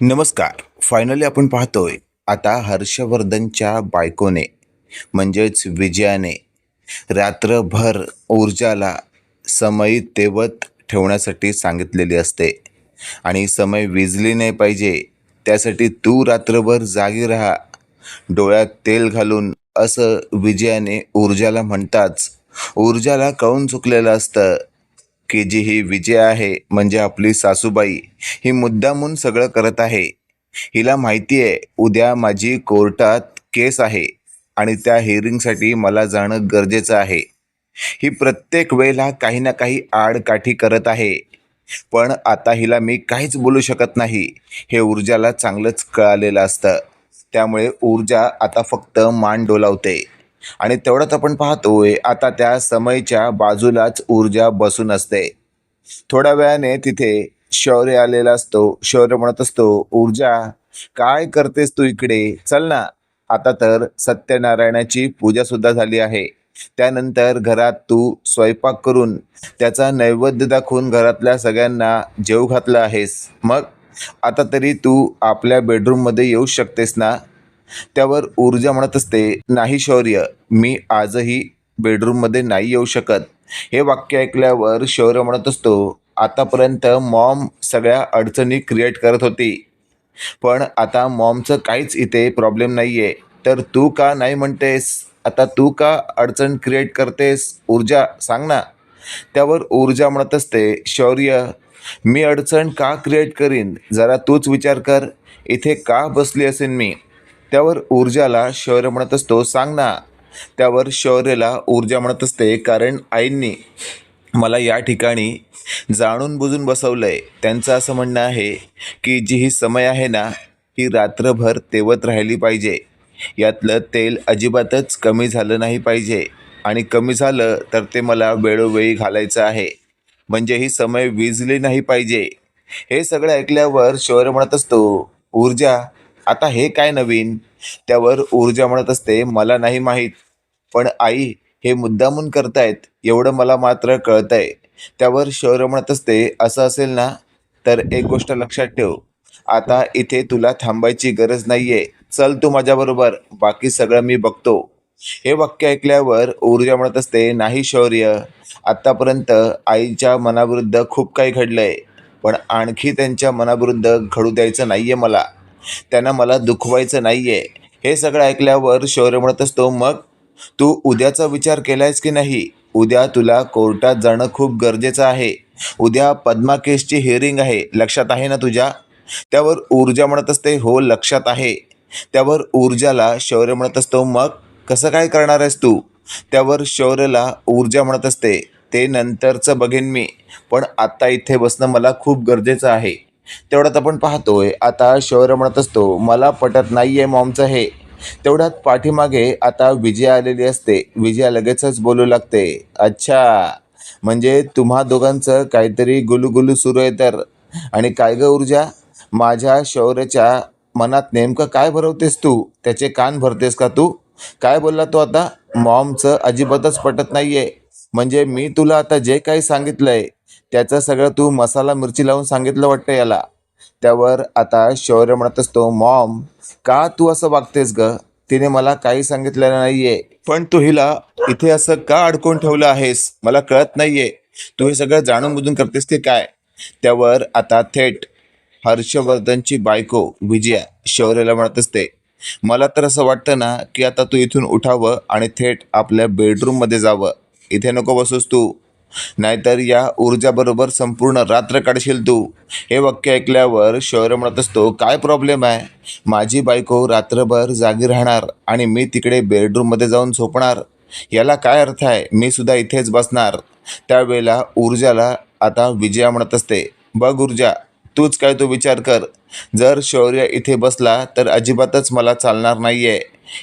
नमस्कार. फायनली आपण पाहतोय आता हर्षवर्धनच्या बायकोने म्हणजेच विजयाने रात्रभर ऊर्जाला समय तेवत ठेवण्यासाठी सांगितलेली असते आणि समय विझली नाही पाहिजे त्यासाठी तू रात्रभर जागी राहा, डोळ्यात तेल घालून, असं विजयाने ऊर्जाला म्हणताच ऊर्जाला कळून चुकलेलं असतं की जी ही विजय आहे म्हणजे आपली सासूबाई, ही मुद्दामून सगळं करत आहे. हिला माहिती आहे उद्या माझी कोर्टात केस आहे आणि त्या हिअरिंगसाठी मला जाणं गरजेचं आहे. ही प्रत्येक वेळेला काही ना काही आडकाठी करत आहे. पण आता हिला मी काहीच बोलू शकत नाही, हे ऊर्जाला चांगलंच कळालेलं असतं. त्यामुळे ऊर्जा आता फक्त मान डोलावते. आणि तेवढंच आपण पाहतोय आता त्या समयच्या बाजूलाच ऊर्जा बसून असते. थोड्या वेळाने तिथे शौर्य आलेला असतो. शौर्य म्हणत असतो, ऊर्जा काय करतेस तू इकडे, चल ना. आता तर सत्यनारायणाची पूजा सुद्धा झाली आहे. त्यानंतर घरात तू स्वयंपाक करून त्याचा नैवेद्य दाखवून घरातल्या सगळ्यांना जेवू घातलं आहेस. मग आता तरी तू आपल्या बेडरूममध्ये येऊ शकतेस ना. त्यावर ऊर्जा म्हणत असते, नाही शौर्य, मी आजही बेडरूममध्ये नाही येऊ शकत. हे वाक्य ऐकल्यावर शौर्य म्हणत असतो, आतापर्यंत मॉम सगळ्या अडचणी क्रिएट करत होती, पण आता मॉमचं काहीच इथे प्रॉब्लेम नाही आहे, तर तू का नाही म्हणतेस? आता तू का अडचण क्रिएट करतेस? ऊर्जा सांग ना. त्यावर ऊर्जा म्हणत असते, शौर्य, मी अडचण का क्रिएट करीन, जरा तूच विचार कर, इथे का बसली असेन मी. त्यावर ऊर्जाला शौर्य म्हणत असतो, सांग ना. त्यावर शौर्यला ऊर्जा म्हणत असते, कारण आईंनी मला या ठिकाणी जाणून बुजून बसवलंय. त्यांचं असं म्हणणं आहे की जी ही समय आहे ना, ही रात्रभर तेवत राहिली पाहिजे. यातलं तेल अजिबातच कमी झालं नाही पाहिजे आणि कमी झालं तर ते मला वेळोवेळी घालायचं आहे, म्हणजे ही समय विझली नाही पाहिजे. हे सगळं ऐकल्यावर शौर्य म्हणत असतो, ऊर्जा, आता हे काय नवीन? त्यावर ऊर्जा म्हणत असते, मला नाही माहीत, पण आई हे मुद्दामून करतायत एवढं मला मात्र कळतंय. त्यावर शौर्य म्हणत असते, असं असेल ना, तर एक गोष्ट लक्षात ठेव, आता इथे तुला थांबायची गरज नाहीये. चल तू माझ्याबरोबर, बाकी सगळं मी बघतो. हे वाक्य ऐकल्यावर ऊर्जा म्हणत असते, नाही शौर्य, आत्तापर्यंत आईच्या मनाविरुद्ध खूप काही घडलंय, पण आणखी त्यांच्या मनाविरुद्ध घडू द्यायचं नाहीये मला. त्यांना मला दुखवायचं नाहीये. हे सगळं ऐकल्यावर शौर्य म्हणत असतो, मग तू उद्याचा विचार केलायस की नाही? उद्या तुला कोर्टात जाणं खूप गरजेचं आहे. उद्या पद्मा केसची हिअरिंग आहे, लक्षात आहे ना तुझ्या? त्यावर ऊर्जा म्हणत असते, हो लक्षात आहे. त्यावर ऊर्जाला शौर्य म्हणत असतो, मग कसं काय करणार आहेस तू? त्यावर शौर्यला ऊर्जा म्हणत असते, ते नंतरचं बघेन मी, पण आत्ता इथे बसणं मला खूप गरजेचं आहे. तेवढ्यात आपण पाहतोय आता शौर्य म्हणत असतो, मला पटत नाहीये मॉमचं हे. तेवढ्यात पाठीमागे आता विजया आलेली असते. विजया लगेचच बोलू लागते, अच्छा, म्हणजे तुम्हा दोघांचं काहीतरी गुलुगुलू सुरू आहे तर. आणि काय ग ऊर्जा, माझ्या शौर्याच्या मनात नेमकं काय भरवतेस तू? त्याचे कान भरतेस का तू? काय बोलला तो आता? मॉमचं अजिबातच पटत नाहीये, म्हणजे मी तुला आता जे काही सांगितलंय त्याचं सगळं तू मसाला मिरची लावून सांगितलं वाटतं याला. त्यावर आता शौर्य म्हणत असतो, मॉम, का तू असं वागतेस ग? तिने मला काही सांगितलेलं नाहीये, पण तू हिला इथे असं का अडकून ठेवलं आहेस, मला कळत नाहीये. तू हे सगळं जाणून बुजून करतेस की काय? त्यावर आता थेट हर्षवर्धनची बायको विजया शौर्याला म्हणत असते, मला तर असं वाटतं ना की आता तू इथून उठावं आणि थेट आपल्या बेडरूममध्ये जावं. इथे नको बसूस तू, नाहीतर या ऊर्जाबरोबर संपूर्ण रात्र काढशील तू. हे वाक्य ऐकल्यावर शौर्य म्हणत असतो, काय प्रॉब्लेम आहे? माझी बायको रात्रभर जागी राहणार आणि मी तिकडे बेडरूममध्ये जाऊन झोपणार, याला काय अर्थ आहे? मी सुद्धा इथेच बसणार. त्यावेळेला ऊर्जाला आता विजया म्हणत असते, बघ ऊर्जा, तूच काय तो विचार कर. जर शौर्य इथे बसला तर अजिबातच मला चालणार नाहीये.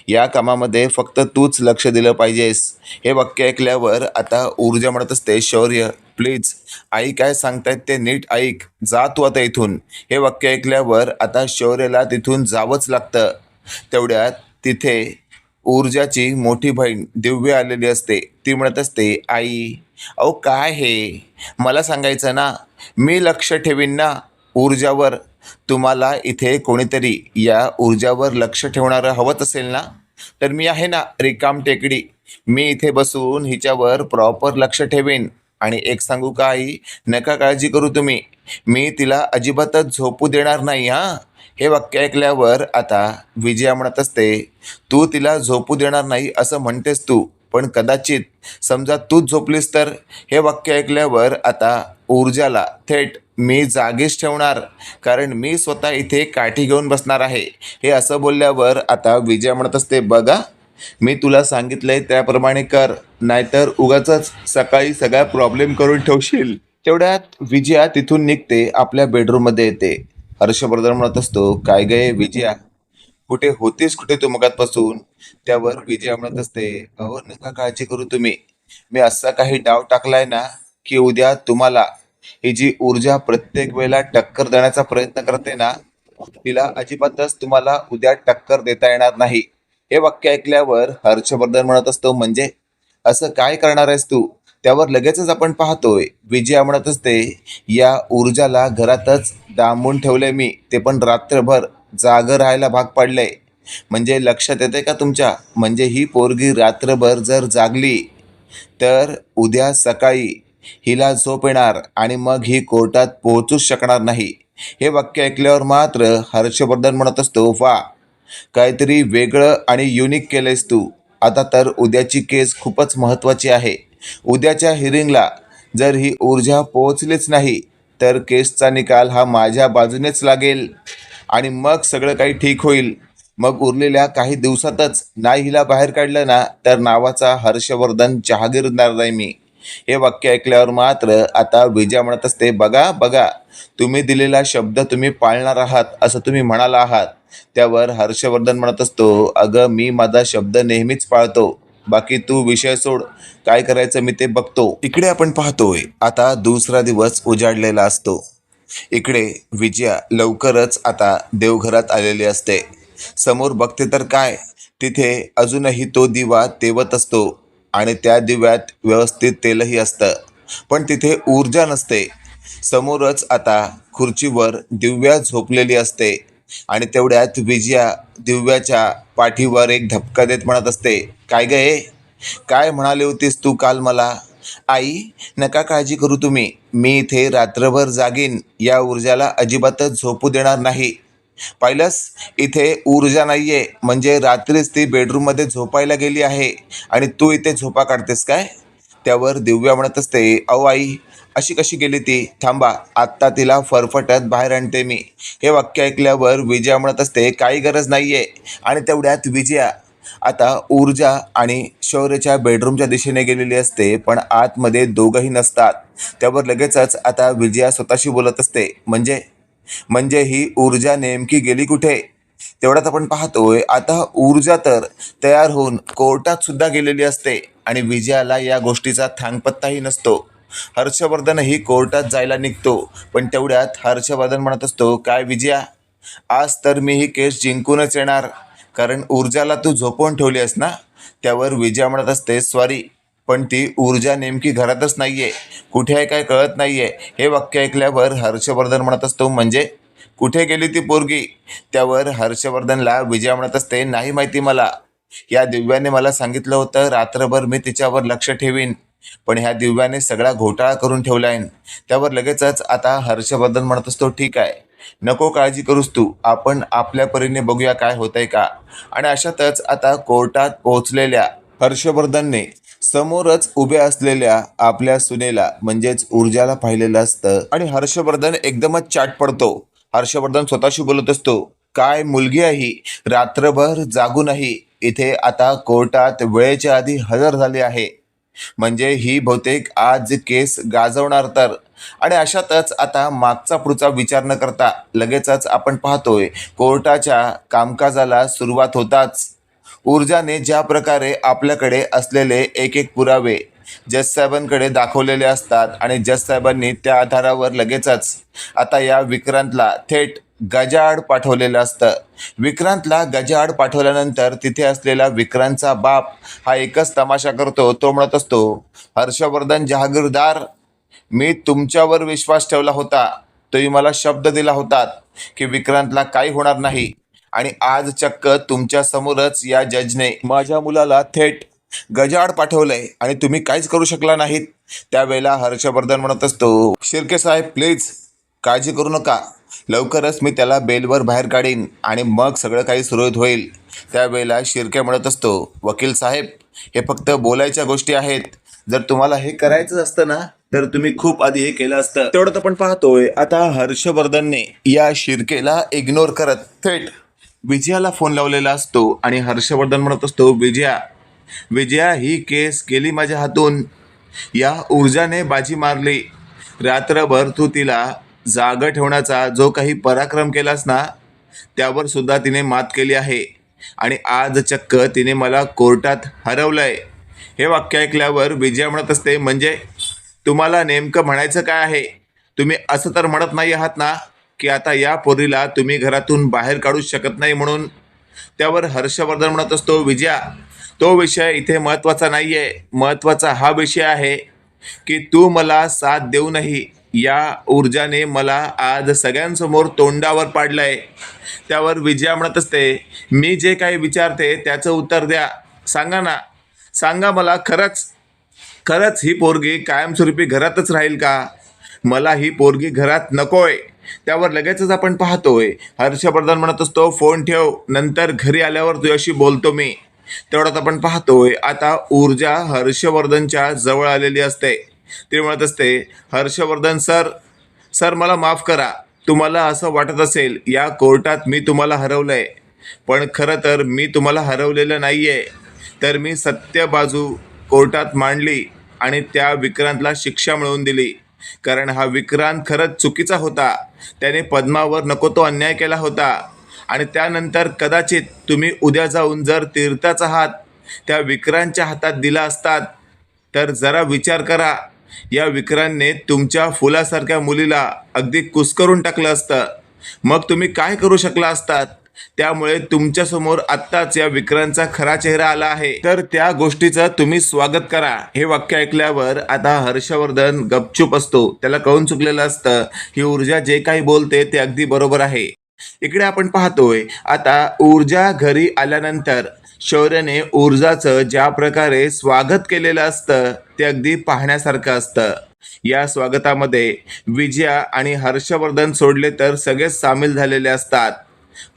या कामामध्ये फक्त तूच लक्ष दिलं पाहिजेस. हे वाक्य ऐकल्यावर आता ऊर्जा म्हणत असते, शौर्य प्लीज, आई काय सांगतायत ते नीट ऐक, जा तू आता इथून. हे वाक्य ऐकल्यावर आता शौर्यला तिथून जावंच लागतं. तेवढ्यात तिथे ऊर्जाची मोठी बहीण दिव्या आलेली असते. ती म्हणत असते, आई, अहो काय हे, मला सांगायचं ना, मी लक्ष ठेवीन ना. ऊर्जावर तुम्हाला इथे कोणीतरी या ऊर्जावर लक्ष ठेवणारं हवंच असेल ना, तर मी आहे ना रिकाम टेकडी. मी इथे बसून हिच्यावर प्रॉपर लक्ष ठेवेन. आणि एक सांगू का आई, नका काळजी करू तुम्ही, मी तिला अजिबातच झोपू देणार नाही हां. हे वाक्य ऐकल्यावर आता विजया म्हणत असते, तू तिला झोपू देणार नाही असं म्हणतेस तू, पण कदाचित समजा तूच झोपलीस तर? हे वाक्य ऐकल्यावर आता ऊर्जाला थेट मी जागीच ठेवणार, कारण मी स्वतः इथे काठी घेऊन बसणार आहे. हे असं बोलल्यावर आता विजया म्हणत असते, बघा मी तुला सांगितलंय त्याप्रमाणे कर, नाहीतर उगाचच सकाळी सगळा प्रॉब्लेम करून ठेवशील. तेवढ्यात विजया तिथून निघते, आपल्या बेडरूममध्ये येते. हर्षवर्धन म्हणत असतो, काय गे विजया, कुठे होतीस, कुठे तू मगातपासून? त्यावर विजया म्हणत असते, अहो नका काळजी करू तुम्ही, मी असा काही डाव टाकलाय ना की उद्या तुम्हाला ही जी ऊर्जा प्रत्येक वेळेला टक्कर देण्याचा प्रयत्न करते ना, तिला अजिबातच तुम्हाला उद्या टक्कर देता येणार नाही. हे वाक्य ऐकल्यावर हर्षवर्धन म्हणत असतो, म्हणजे असं काय करणार आहेस तू? त्यावर लगेचच आपण पाहतोय विजया म्हणत असते, या ऊर्जाला घरातच डांबून ठेवलंय मी, ते पण रात्रभर जागं राहायला भाग पाडलंय. म्हणजे लक्षात येते का तुमच्या? म्हणजे ही पोरगी रात्रभर जर जागली तर उद्या सकाळी हिला झोप येणार आणि मग ही कोर्टात पोहोचूच शकणार नाही. हे वाक्य ऐकल्यावर मात्र हर्षवर्धन म्हणत असतो, वा, काहीतरी वेगळं आणि युनिक केलंयस तू. आता तर उद्याची केस खूपच महत्त्वाची आहे. उद्याच्या हिअरिंगला जर ही ऊर्जा पोहोचलीच नाही तर केसचा निकाल हा माझ्या बाजूनेच लागेल आणि मग सगळं काही ठीक होईल. मग उरलेल्या काही दिवसातच नाही हिला बाहेर काढलं ना, तर नावाचा हर्षवर्धन जहागीरदार नाही मी. हे वाक्य ऐकल्यावर मात्र आता विजया म्हणत असते, बघा बघा, तुम्ही दिलेला शब्द तुम्ही पाळणार आहात असं तुम्ही म्हणाला आहात. त्यावर हर्षवर्धन म्हणत असतो, अगं मी माझा शब्द नेहमीच पाळतो, बाकी तू विषय सोड, काय करायचं मी ते बघतो. इकडे आपण पाहतोय आता दुसरा दिवस उजाडलेला असतो. इकडे विजया लवकरच आता देवघरात आलेली असते. समोर बघते तर काय, तिथे अजूनही तो दिवा तेवत असतो आणि त्या दिव्यात व्यवस्थित तेलही असतं, पण तिथे ऊर्जा नसते. समोरच आता खुर्चीवर दिव्या झोपलेली असते आणि तेवढ्यात विजया दिव्याच्या पाठीवर एक धपका देत म्हणत असते, काय गे, काय म्हणाली होतीस तू काल मला? आई, नका काळजी करू तुम्ही, मी इथे रात्रभर जागीन, या ऊर्जाला अजिबातच झोपू देणार नाही. पाहिलंस, इथे ऊर्जा नाहीये म्हणजे रात्रीच ती बेडरूममध्ये झोपायला गेली आहे आणि तू इथे झोपा काढतेस काय? त्यावर दिव्या म्हणत असते, अहो आई, अशी कशी गेली ती? थांबा, आत्ता तिला फरफटत बाहेर आणते मी. हे वाक्य ऐकल्यावर विजया म्हणत असते, काही गरज नाहीये. आणि तेवढ्यात विजया आता ऊर्जा आणि शौर्यच्या बेडरूमच्या दिशेने गेलेली असते, पण आतमध्ये दोघंही नसतात. त्यावर लगेचच आता विजया स्वतःशी बोलत असते, म्हणजे म्हणजे ही ऊर्जा नेमकी गेली कुठे? तेवढ्यात आपण पाहतोय आता ऊर्जा तर तयार होऊन कोर्टात सुद्धा गेलेली असते आणि विजयाला या गोष्टीचा थांगपत्ताही नसतो. हर्षवर्धनही कोर्टात जायला निघतो, पण तेवढ्यात हर्षवर्धन म्हणत असतो, काय विजया, आज तर मी ही केस जिंकूनच येणार, कारण ऊर्जाला तू झोपवून ठेवली आहेस ना. त्यावर विजया म्हणत असते, सॉरी, पण ती ऊर्जा नेमकी घरातच नाहीये, कुठे आहे काय कळत नाहीये. हे वाक्य ऐकल्यावर हर्षवर्धन म्हणत असतो, म्हणजे कुठे गेली ती पोरगी? त्यावर हर्षवर्धनला विजया म्हणत असते, नाही माहिती मला, या दिव्याने मला सांगितलं होतं रात्रभर मी तिच्यावर लक्ष ठेवीन, पण ह्या दिव्याने सगळा घोटाळा करून ठेवलाय. त्यावर लगेचच आता हर्षवर्धन म्हणत असतो, ठीक आहे, नको काळजी करूस तू, आपण आपल्या परीने बघूया काय होतंय का. आणि अशातच आता कोर्टात पोहोचलेल्या हर्षवर्धनने समोरच उभ्या असलेल्या आपल्या सुनेला म्हणजेच ऊर्जाला पाहिलेलं असतं आणि हर्षवर्धन एकदमच चाट पडतो. हर्षवर्धन स्वतःशी बोलत असतो, काय मुलगी आहे ही, रात्रभर जागूनही इथे आता कोर्टात वेळेच्या आधी हजर झाली आहे, म्हणजे ही बहुतेक आज केस गाजवणार तर. आणि अशातच आता मागचा पुढचा विचार न करता लगेचच आपण पाहतोय कोर्टाच्या कामकाजाला सुरुवात होताच ऊर्जाने ज्या प्रकारे आपल्याकडे असलेले एक एक पुरावे जज साहेबांकडे दाखवलेले असतात आणि जज साहेबांनी त्या आधारावर लगेचच आता या विक्रांतला थेट गजाआड पाठवलेलं असतं. विक्रांतला गजाआड पाठवल्यानंतर तिथे असलेला विक्रांतचा बाप हा एकच तमाशा करतो. तो म्हणत असतो, हर्षवर्धन जहागीरदार, मी तुमच्यावर विश्वास ठेवला होता, तुम्ही मला शब्द दिला होता की विक्रांतला काही होणार नाही, आणि आज चक्क तुमच्या समोरच या जजने माझ्या मुलाला थेट गजाआड पाठवलंय आणि तुम्ही काहीच करू शकला नाहीत. त्यावेळेला हर्षवर्धन म्हणत असतो, शिर्के साहेब प्लीज काळजी करू नका, लवकरच मी त्याला बेलवर बाहेर काढीन आणि मग सगळं काही सुरळीत होईल. त्यावेळेला शिर्के म्हणत असतो, वकील साहेब हे फक्त बोलायच्या गोष्टी आहेत, जर तुम्हाला हे करायचं असतं ना तर तुम्ही खूप आधी हे केलं असतं. तेवढं आपण पाहतोय आता हर्षवर्धनने या शिर्केला इग्नोर करत थेट विजयाला फोन लावलेला असतो आणि हर्षवर्धन म्हणत असतो, विजया ही केस गेली माझ्या हातून, या ऊर्जाने बाजी मारली, रात्रभर तू तिला जागं ठेवण्याचा जो काही पराक्रम केलास ना त्यावर सुद्धा तिने मात केली आहे आणि आज चक्क तिने मला कोर्टात हरवलंय. हे वाक्य ऐकल्यावर विजया म्हणत असते, म्हणजे तुम्हाला नेमकं म्हणायचं काय आहे? तुम्ही असं तर म्हणत नाही आहात ना की आता या पोरीला तुम्ही घरातून बाहेर काढू शकत नाही म्हणून? त्यावर हर्षवर्धन म्हणत असतो, विजया तो विषय इथे महत्त्वाचा नाही आहे, महत्त्वाचा हा विषय आहे की तू मला साथ देऊनही या ऊर्जाने मला आज सगळ्यांसमोर तोंडावर पाडलंय. त्यावर विजया म्हणत असते, मी जे काही विचारते त्याचं उत्तर द्या, सांगा ना, सांगा मला, खरंच ही पोरगी कायमस्वरूपी घरातच राहील का? मला ही पोरगी घरात नकोय. त्यावर लगेचच आपण पाहतोय हर्षवर्धन म्हणत असतो, फोन ठेव, नंतर घरी आल्यावर तुझ्याशी बोलतो मी. तेवढ्यात आपण पाहतोय आता ऊर्जा हर्षवर्धनच्या जवळ आलेली असते. ते म्हणत असते, हर्षवर्धन सर मला माफ करा, तुम्हाला असं वाटत असेल या कोर्टात मी तुम्हाला हरवलंय, पण खरं तर मी तुम्हाला हरवलेलं नाहीये, तर मी सत्य बाजू कोर्टात मांडली आणि त्या विक्रांतला शिक्षा मिळवून दिली. कारण हा विक्रांत खरंच चुकीचा होता, त्याने पद्मावर नको तो अन्याय केला होता आणि त्यानंतर कदाचित तुम्ही उद्या जाऊन जर तीर्थाचा हात त्या विक्रांतच्या हातात दिला असतात तर जरा विचार करा, या विक्रांतने तुमच्या फुलासारख्या मुलीला अगदी कुस्करून टाकलं असतं, मग तुम्ही काय करू शकला असतात? त्यामुळे तुमच्यासमोर आत्ताच या विक्रांतचा खरा चेहरा आला आहे, तर त्या गोष्टीचं तुम्ही स्वागत करा. हे वाक्य ऐकल्यावर आता हर्षवर्धन गपचूप असतो, त्याला कळून चुकलेलं असतं ही ऊर्जा जे काही बोलते ते अगदी बरोबर आहे. इकडे आपण पाहतोय आता ऊर्जा घरी आल्यानंतर शौर्यने ऊर्जाचं ज्या प्रकारे स्वागत केलेलं असतं ते अगदी पाहण्यासारखं असतं. या स्वागतामध्ये विजया आणि हर्षवर्धन सोडले तर सगळेच सामील झालेले असतात.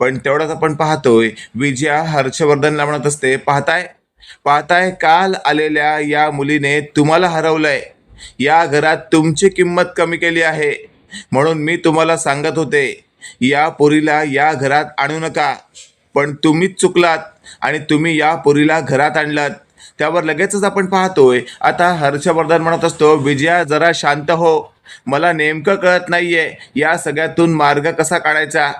पण तेवढ्यात आपण पाहतोय विजया हर्षवर्धनला म्हणत असते, पाहताय काल आलेल्या या मुलीने तुम्हाला हरवलंय, या घरात तुमची किंमत कमी केली आहे, म्हणून मी तुम्हाला सांगत होते या पोरीला या घरात आणू नका, पण तुम्हीच चुकलात आणि तुम्ही या पोरीला घरात आणलात. त्यावर लगेचच आपण पाहतोय आता हर्षवर्धन म्हणत असतो, विजया जरा शांत हो, मला नेमकं कळत नाहीये या सगळ्यातून मार्ग कसा काढायचा.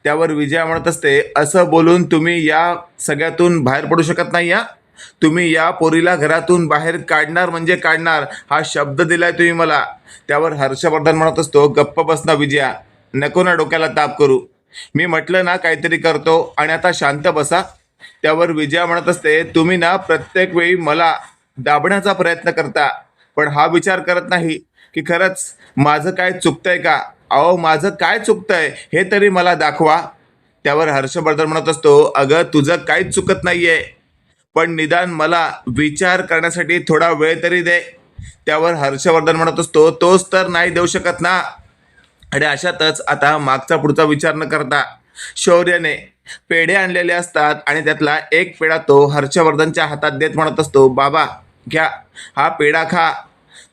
त्यावर विजया म्हणत असते, असं बोलून तुम्ही या सगळ्यातून बाहेर पडू शकत नाही, या तुम्ही या पोरीला घरातून बाहेर काढणार म्हणजे काढणार, हा शब्द दिलाय तुम्ही मला. त्यावर हर्षवर्धन म्हणत असतो, गप्प बस ना विजया, नको ना डोक्याला ताप करू, मी म्हटलं ना काहीतरी करतो आणि आता शांत बसा. त्यावर विजया म्हणत असते, तुम्ही ना प्रत्येक वेळी मला दाबण्याचा प्रयत्न करता, पण हा विचार करत नाही की खरंच माझं काय चुकतंय का? अहो माझं काय चुकतंय हे तरी मला दाखवा. त्यावर हर्षवर्धन म्हणत असतो, अगं तुझं काहीच चुकत नाहीये, पण निदान मला विचार करण्यासाठी थोडा वेळ तरी दे. त्यावर हर्षवर्धन म्हणत असतो, तोच तर नाही देऊ शकत ना. आणि अशातच आता मागचा पुढचा विचार न करता शौर्यने पेढे आणलेले असतात आणि त्यातला एक पेढा तो हर्षवर्धनच्या हातात देत म्हणत असतो, बाबा घ्या, हा पेढा खा,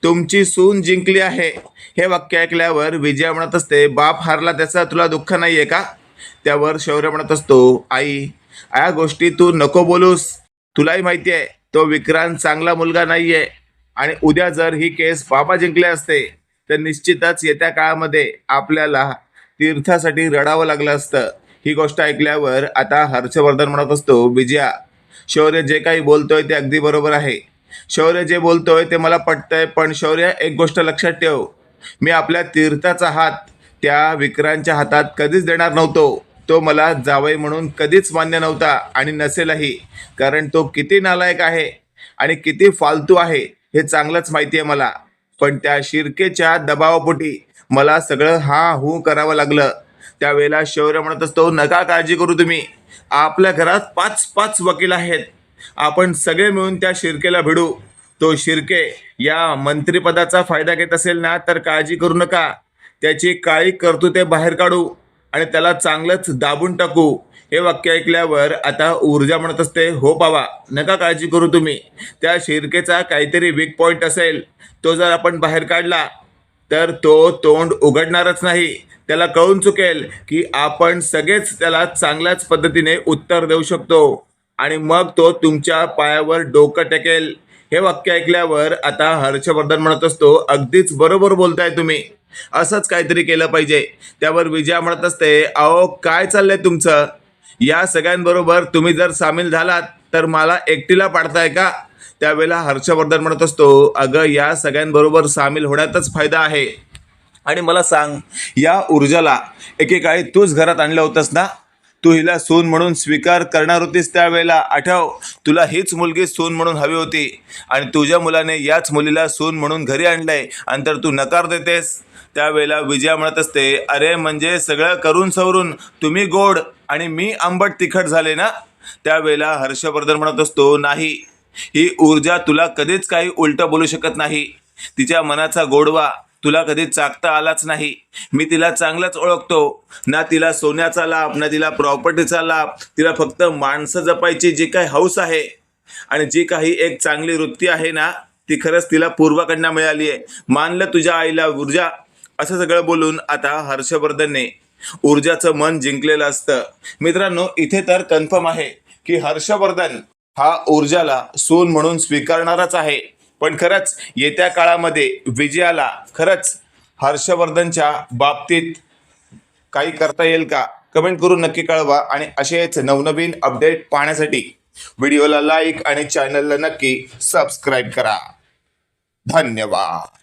तुमची सून जिंकली आहे. हे वाक्य ऐकल्यावर विजया म्हणत असते, बाप हारला त्याचा तुला दुःख नाही आहे का? त्यावर शौर्य म्हणत असतो, आई या गोष्टी तू नको बोलूस, तुलाही माहिती आहे तो विक्रांत चांगला मुलगा नाही आहे आणि उद्या जर ही केस बाबा जिंकले असते तर निश्चितच येत्या काळामध्ये आपल्याला तीर्थासाठी रडावं लागलं असतं. ही गोष्ट ऐकल्यावर आता हर्षवर्धन म्हणत असतो, विजया शौर्य जे काही बोलतोय ते अगदी बरोबर आहे, शौर्य जे बोलतोय ते मला पटतंय, पण शौर्य एक गोष्ट लक्षात ठेव, मी आपल्या तीर्थाचा हात त्या विक्रांतच्या हातात कधीच देणार नव्हतो, तो मला जावई म्हणून कधीच मान्य नव्हता आणि नसेलही, कारण तो किती नालायक आहे आणि किती फालतू आहे हे चांगलंच माहिती आहे मला. पण त्या शिर्केच्या दबावापोटी मला सगळं हा हू करावं लागलं. त्यावेळेला शौर्य म्हणत असतो, नका काळजी करू तुम्ही, आपल्या घरात 5-5 वकील आहेत, आपण सगळे मिळून त्या शिर्केला भिडू. तो शिर्के या मंत्रिपदाचा फायदा घेत असेल ना, तर काळजी करू नका, त्याची काळी कर्तृत्वे बाहेर काढू आणि त्याला चांगलंच दाबून टाकू. हे वाक्य ऐकल्यावर आता ऊर्जा म्हणत असते, हो बाबा, नका काळजी करू तुम्ही, त्या शिर्केचा काहीतरी वीक पॉईंट असेल, तो जर आपण बाहेर काढला तर तो तोंड उघडणारच नाही. त्याला कळून चुकेल की आपण सगळेच त्याला चांगल्याच पद्धतीने उत्तर देऊ शकतो आणि मग तो तुमच्या पायावर डोकं टेकेल. हे वाक्य ऐकल्यावर आता हर्षवर्धन म्हणत असतो, अगदीच बरोबर बोलताय तुम्ही, असंच काहीतरी केलं पाहिजे. त्यावर विजया म्हणत असते, अहो काय चाललंय तुमचं, या सगळ्यांबरोबर तुम्ही जर सामील झालात तर मला एकटीला पाडताय का? त्यावेळेला हर्षवर्धन म्हणत असतो, अगं या सगळ्यांबरोबर सामील होण्यातच फायदा आहे. आणि मला सांग, या ऊर्जाला एकेकाळी तूच घरात आणलं होतंस ना, तू हिला सून म्हणून स्वीकार करणार होतीस त्यावेळेला, आठव, तुला हीच मुलगी सून म्हणून हवी होती आणि तुझ्या मुलाने याच मुलीला सून म्हणून घरी आणलंय आणि तर तू नकार देतेस. त्यावेळेला विजया म्हणत असते, अरे म्हणजे सगळं करून सवरून तुम्ही गोड आणि मी आंबट तिखट झाले ना. त्यावेळेला हर्षवर्धन म्हणत असतो, नाही, ही ऊर्जा तुला कधीच काही उलटं बोलू शकत नाही, तिच्या मनाचा गोडवा तुला कधी चाकता आलाच नाही. मी तिला चांगलंच ओळखतो ना, तिला सोन्याचा लाभ ना तिला प्रॉपर्टीचा लाभ, तिला फक्त माणसं जपायची जी काही हौस आहे आणि जी काही एक चांगली वृत्ती आहे ना, ती खरंच तिला पूर्वाकडनं मिळाली आहे. मानलं तुझ्या आईला ऊर्जा. असं सगळं बोलून आता हर्षवर्धनने ऊर्जाचं मन जिंकलेलं असतं. मित्रांनो, इथे तर कन्फर्म आहे की हर्षवर्धन हा ऊर्जाला सून म्हणून स्वीकारणारच आहे. पण खरंच येत्या काळामध्ये विजयाला खरंच हर्षवर्धनच्या बाबतीत काही करता येईल का? कमेंट करून नक्की कळवा आणि असेच नवनवीन अपडेट पाहण्यासाठी व्हिडिओला लाईक आणि चॅनलला नक्की सबस्क्राईब करा. धन्यवाद.